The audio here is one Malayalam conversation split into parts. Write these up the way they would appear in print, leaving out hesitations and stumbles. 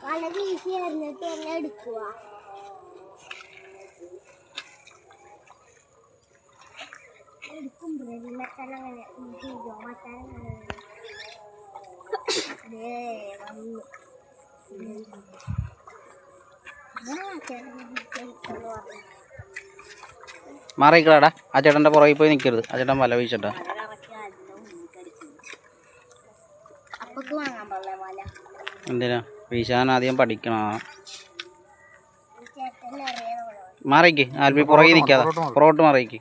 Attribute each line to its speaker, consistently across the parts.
Speaker 1: വളരെ ഈസി ആയിരുന്നിട്ട് എല്ലാം എടുക്കുക.
Speaker 2: മാറിക്കളാടാ, ആ ചേട്ടൻ്റെ പുറകിൽ പോയി നിൽക്കരുത്. ആ ചേട്ടൻ വല വീശട്ടാ. എന്തിനാ വീശാൻ ആദ്യം പഠിക്കണം. മാറിക്ക്, ആൽബി പുറകിൽ നിൽക്കാതെ പുറകോട്ട് മാറിക്ക്.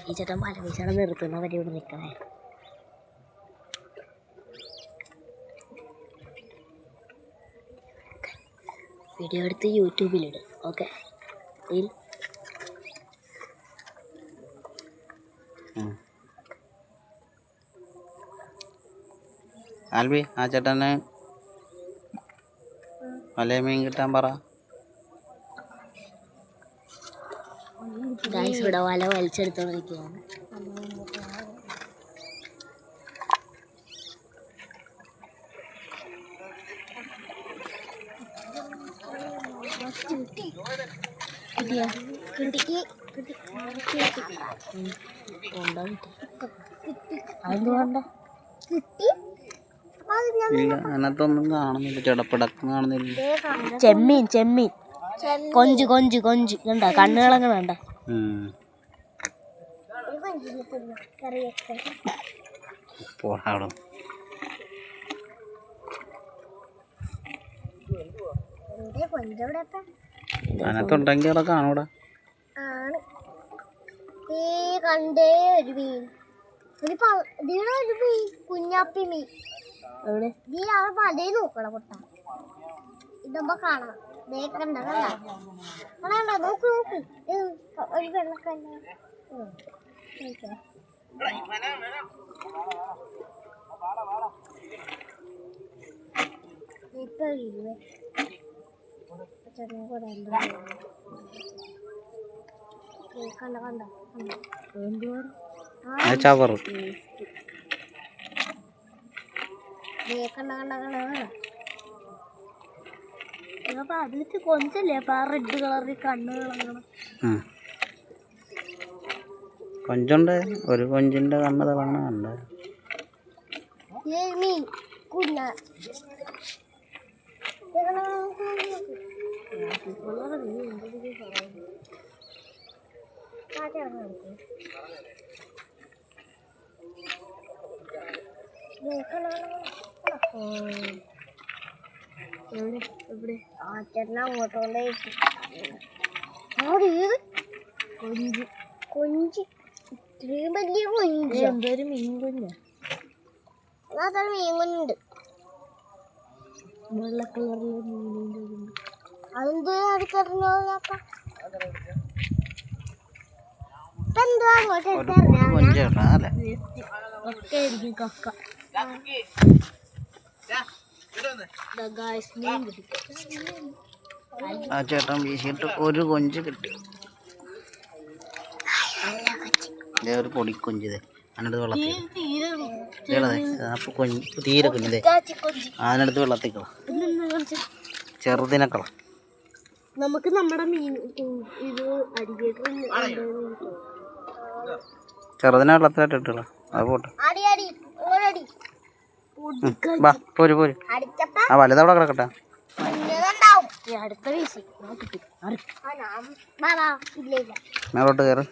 Speaker 1: ഈ ചേട്ടൻ പല വീശാണ് നിർത്തുന്നവരെ ഇവിടെ നിൽക്കണേ. വീഡിയോ എടുത്ത് യൂട്യൂബിലിടും. ഓക്കെ,
Speaker 2: ആൽബി ആ ചേട്ടന് വലയ മീൻ കിട്ടാൻ പറ.
Speaker 1: ഇവിടെ വല വലിച്ചെടുത്തോണ്ടിരിക്കുകയാണ്.
Speaker 2: ഇല്ല, അതിനകത്തൊന്നും കാണുന്നില്ല. ചെടപ്പിടക്കം കാണുന്നില്ല.
Speaker 1: ചെമ്മീൻ ചെമ്മീൻ കൊഞ്ച് കൊഞ്ച് കൊഞ്ച് കണ്ട കണ്ണുകളങ്ങ് വേണ്ട.
Speaker 2: അതിനകത്തുണ്ടെങ്കിൽ അവിടെ കാണൂടാ.
Speaker 1: കണ്ടേ ഒരു മീൻ, ഒരു മീൻ, കുഞ്ഞാപ്പി മീൻ. നീ അവിടെ പലേ നോക്കണം പൊട്ട. ഇതുമ്പോ കാണാം. കണ്ട കണ്ട നോക്ക് നോക്ക്, ഒരു വെള്ളക്കല്ല. ഇപ്പൊ കണ്ട കണ്ട
Speaker 2: ചവറ്
Speaker 1: കണ്ട കണ്ട കണ്ട. അപ്പൊ അതിലേക്ക് കൊഞ്ചല്ലേ അപ്പൊ ആ റെഡ് കളറിൽ കണ്ണുകളങ്ങനെ.
Speaker 2: കൊഞ്ചുണ്ട്, ഒരു കൊഞ്ചിന്റെ കണ്ണ് തിളങ്ങണ കണ്ട്.
Speaker 1: മീൻ കുഞ്ഞ അങ്ങോട്ടോണ്ടേ കൊഞ്ച് കൊഞ്ച് ഇത്രയും വലിയ കൊഞ്ച്. എന്തൊരു മീൻ കുഞ്ഞ, അതൊരു മീൻ കുഞ്ഞുണ്ട്. വെള്ള കളറിലെ മീനിൻ്റെ അതെന്ത് അടുത്തറിഞ്ഞോ? അങ്ങോട്ട് ഒക്കെ ആയിരിക്കും കക്ക.
Speaker 2: ആ ചേട്ടൻ വീശിയിട്ട് ഒരു കൊഞ്ച് കിട്ടി. ഒരു പൊടിക്കൊഞ്ചിതേ അതിനടുത്ത് വെള്ളത്തിൽ തീരെ കുഞ്ഞിതേ അതിനടുത്ത് വെള്ളത്തിൽ കള, ചെറുതിനെ കള.
Speaker 1: നമുക്ക് നമ്മുടെ മീൻ ഇത്
Speaker 2: ചെറുതിനെ വെള്ളത്തിലായിട്ട് ഇട്ടുള്ള അത് പോട്ടെ. പോര് പോര്, ആ വലുതവിടെ കിടക്കട്ടെ.
Speaker 1: അടുത്ത വീശി
Speaker 2: മേലോട്ട് കയറ്.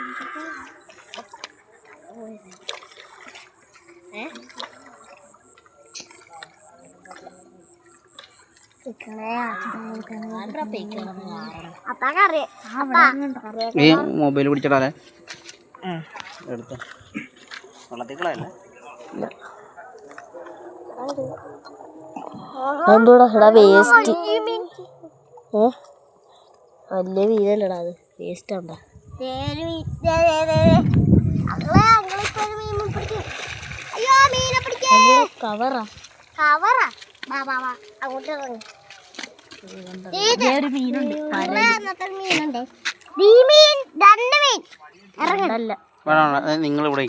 Speaker 2: ഈ മൊബൈൽ പിടിച്ചിടാലേ എടുത്ത വെള്ളത്തിക്കളല്ലേ
Speaker 1: എന്തോടാ വേസ്റ്റ് വലിയ മീനല്ലടാ അത് വേസ്റ്റ് ഉണ്ടോ കവറാ ഒരു മീനുണ്ട്
Speaker 2: നിങ്ങൾ ഇവിടെ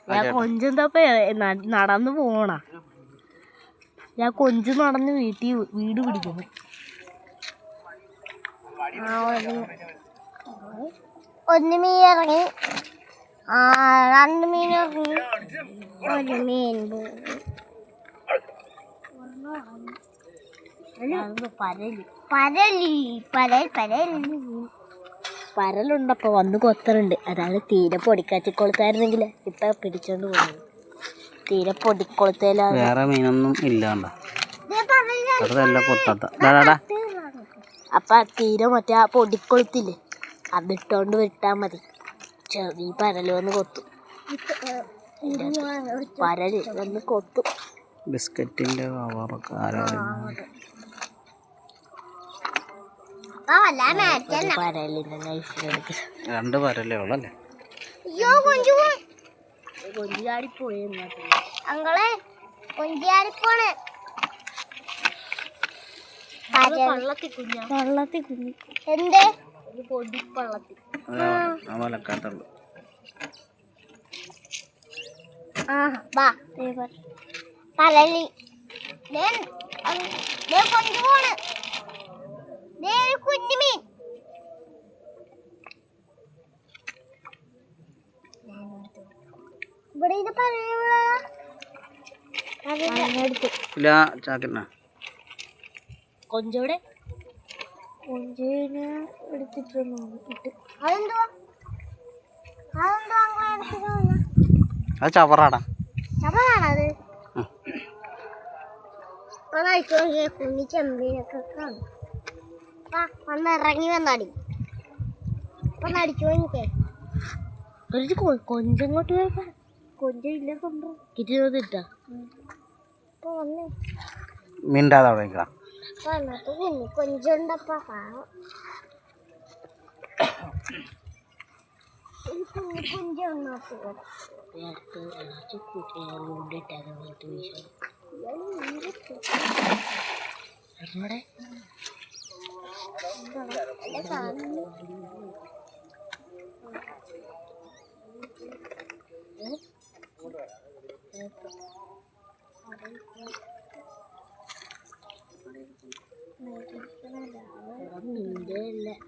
Speaker 1: ഞാൻ കൊഞ്ചെന്തപ്പ നടന്നു പോണ ഞാൻ കൊഞ്ച് നടന്ന് വീട് പിടിക്കുന്നു
Speaker 3: ഒന്ന് മീൻ ഇറങ്ങി രണ്ട് മീൻ ഇറങ്ങി ഒരു മീൻ
Speaker 1: പരലുണ്ടപ്പോ വന്ന് കൊത്തറുണ്ട്. അതാണ് തീരെ പൊടിക്കാച്ചിക്കൊളുത്തായിരുന്നെങ്കിൽ ഇപ്പൊ പിടിച്ചോണ്ട് പോകുന്നത്. തീരെ പൊടിക്കൊളുത്തേല
Speaker 2: വേറെ മീനൊന്നും ഇല്ലാണ്ട
Speaker 1: അപ്പൊ തീരെ മറ്റേ ആ പൊടിക്കൊളുത്തില്ലേ അതിട്ടോണ്ട് വിട്ടാ മതി. ചെറിയ പരല് വന്ന് കൊത്തും. പരല് വന്ന് കൊത്തും.
Speaker 2: ബിസ്ക്കറ്റിന്റെ രണ്ട് പരലേ ഉള്ളല്ലേ.
Speaker 1: കൊഞ്ചാടിപ്പോയി
Speaker 3: അങ്ങളെ കൊഞ്ചാടിപ്പോണ്
Speaker 1: വള്ളത്തി കുഞ്ഞി
Speaker 3: എന്തേ
Speaker 1: പൊടിപ്പള്ളത്തി
Speaker 2: മലക്കാട്ടുള്ളു.
Speaker 3: പരലി കൊഞ്ചുപോണ് കുഞ്ഞുമീൻ. ഇവിടെ ഇത്
Speaker 1: കൊഞ്ചോടെ
Speaker 3: കൊഞ്ചിനെ എടുത്തിട്ടൊന്നും അതെന്തുവാ
Speaker 2: അത് ചവറാടാ.
Speaker 3: ചവറാണത്. കുഞ്ഞി ചെമ്പീനൊക്കെ കാണും. വന്ന് ഇറങ്ങി വന്നടി ഒന്ന് അടിച്ചു കഴിഞ്ഞിട്ടേ
Speaker 1: കൊഞ്ചങ്ങോട്ട് പോയപ്പോ കൊഞ്ചില്ല കിട്ടിട്ടാ
Speaker 2: മിണ്ടാതെ അവിടെ നിൽക്കാം.
Speaker 3: കൊഞ്ചുണ്ടപ്പ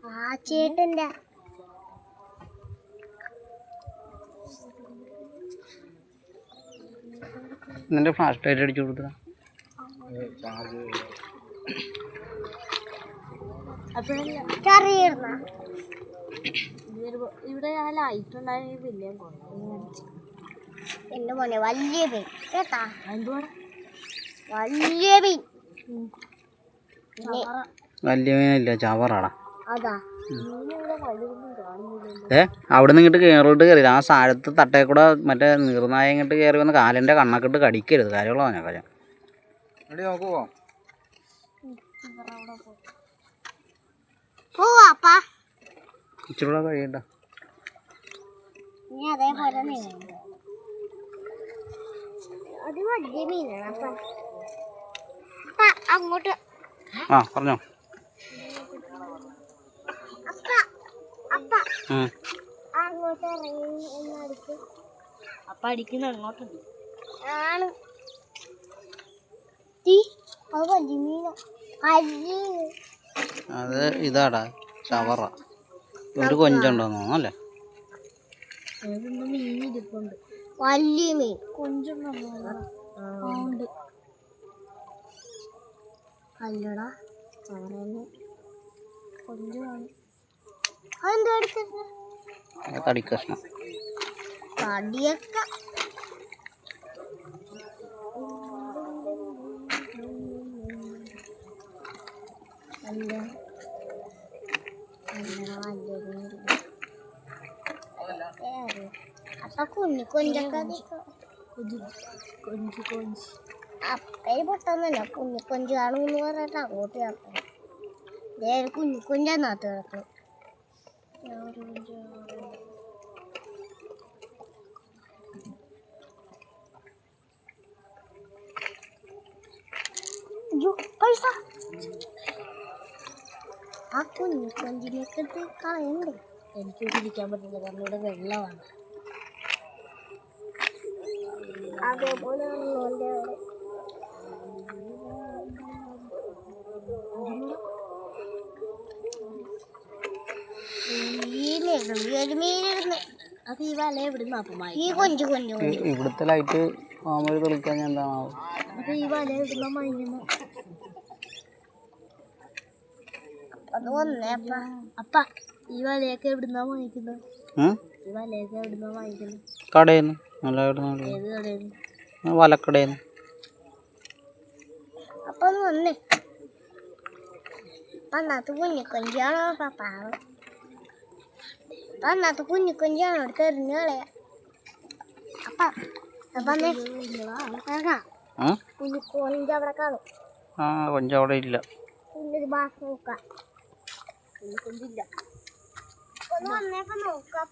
Speaker 3: ആ ചേട്ടന്റെ
Speaker 2: നിന്റെ ഫ്ലാഷ് ലൈറ്റ് അടിച്ചു കൊടുത്ത
Speaker 1: ഇവിടെ ആ ലൈറ്റ് ഉണ്ടായിരുന്നില്ല.
Speaker 3: എന്റെ മോനെ വലിയ മീൻ കേട്ടാ.
Speaker 1: എന്തുവാടാ
Speaker 3: വലിയ മീൻ?
Speaker 2: വലിയ മീനില്ല, ചവറാടാ.
Speaker 3: അതാ
Speaker 2: അവിടെ നിന്ന് ഇങ്ങോട്ട് കയറിട്ട് കയറിയത് ആ സാഴത്ത് തട്ടേ കൂടെ മറ്റേ നീർനായ ഇങ്ങോട്ട് കയറി വന്ന് കാലിൻ്റെ കണ്ണൊക്കെ ഇട്ട് കടിക്കരുത്. കാര്യമുള്ള പറഞ്ഞേക്കാം. ഇച്ചിരൂടെ കഴിയണ്ട.
Speaker 3: അതേപോലെ അത് വലിയ മീനാണ്. അങ്ങോട്ട്
Speaker 2: പറഞ്ഞോ.
Speaker 3: അങ്ങോട്ട് ഇറങ്ങി
Speaker 1: അപ്പ അടിക്കുന്ന അങ്ങോട്ടുണ്ട്
Speaker 3: ആണ്. അത് വലിയ മീന.
Speaker 2: അത് ഇതാടാ ചവറ. ഒരു കൊഞ്ചുണ്ടോന്നോ അല്ലേ?
Speaker 1: മീൻ ഇരിപ്പുണ്ട്.
Speaker 3: വലിയ മീൻ
Speaker 1: കൊഞ്ചുണ്ടോ?
Speaker 3: അല്ലടാ ചവറ കൊഞ്ചു കാണും. അതെന്താ എടുത്തത്?
Speaker 2: തടിക്കഷ്ണം.
Speaker 3: തടിയൊക്കെ അപ്പൊ കുഞ്ഞു കൊഞ്ചൊക്കെ അപ്പേര് പൊട്ടൊന്നല്ല കുഞ്ഞു കൊഞ്ച് കാണുമെന്ന് പറഞ്ഞിട്ട് അങ്ങോട്ട് ചേർക്കണം. കുഞ്ഞു കൊഞ്ചാന്നകത്ത് കിടക്കും. പൈസ ആ കുഞ്ഞു കൊഞ്ചിനൊക്കെ കളയണ്ടേ?
Speaker 1: എനിക്ക് കുടിക്കാൻ പറ്റില്ല കാരണം ഇവിടെ വെള്ളമാണ്.
Speaker 3: അതേപോലെ മീനിരുന്ന്
Speaker 1: അത് ഈ വല എവിടുന്ന അപ്പം
Speaker 3: ഈ കൊഞ്ചു കൊഞ്ചു
Speaker 2: ഇവിടുത്തെ ലൈറ്റ് മാമൂല് തെളിക്കാൻ എന്താണോ?
Speaker 1: അപ്പൊ ഈ വല എവിടുന്ന മൈകുന്നു?
Speaker 3: അത് വന്നേ
Speaker 1: അപ്പ ഈ വലയൊക്കെ എവിടുന്നാ വാങ്ങിക്കുന്നത്? ഈ വലയൊക്കെ എവിടുന്നാ വാങ്ങിക്കുന്നത്?
Speaker 2: കടയിൽ നിന്ന്
Speaker 1: ഏത് കടയിൽ നിന്ന്?
Speaker 2: വലക്കടയിൽ നിന്ന്.
Speaker 3: അപ്പൊ ഒന്ന് വന്നേ. അന്നത്തെ കുഞ്ഞിക്കൊഞ്ചാണോ പാവം? അന്നത്തെ കുഞ്ഞിക്കൊഞ്ചാണോ എടുത്ത് എറിഞ്ഞു കളയാ? കുഞ്ഞിക്കൊഞ്ച് അവിടെ കാണും.
Speaker 2: കൊഞ്ച് അവിടെ ഇല്ല.
Speaker 3: കുഞ്ഞൊരു ബാസ് നോക്കാം. കുഞ്ഞിക്കൊഞ്ചില്ല. ഒന്ന് വന്നേപ്പം നോക്കാം.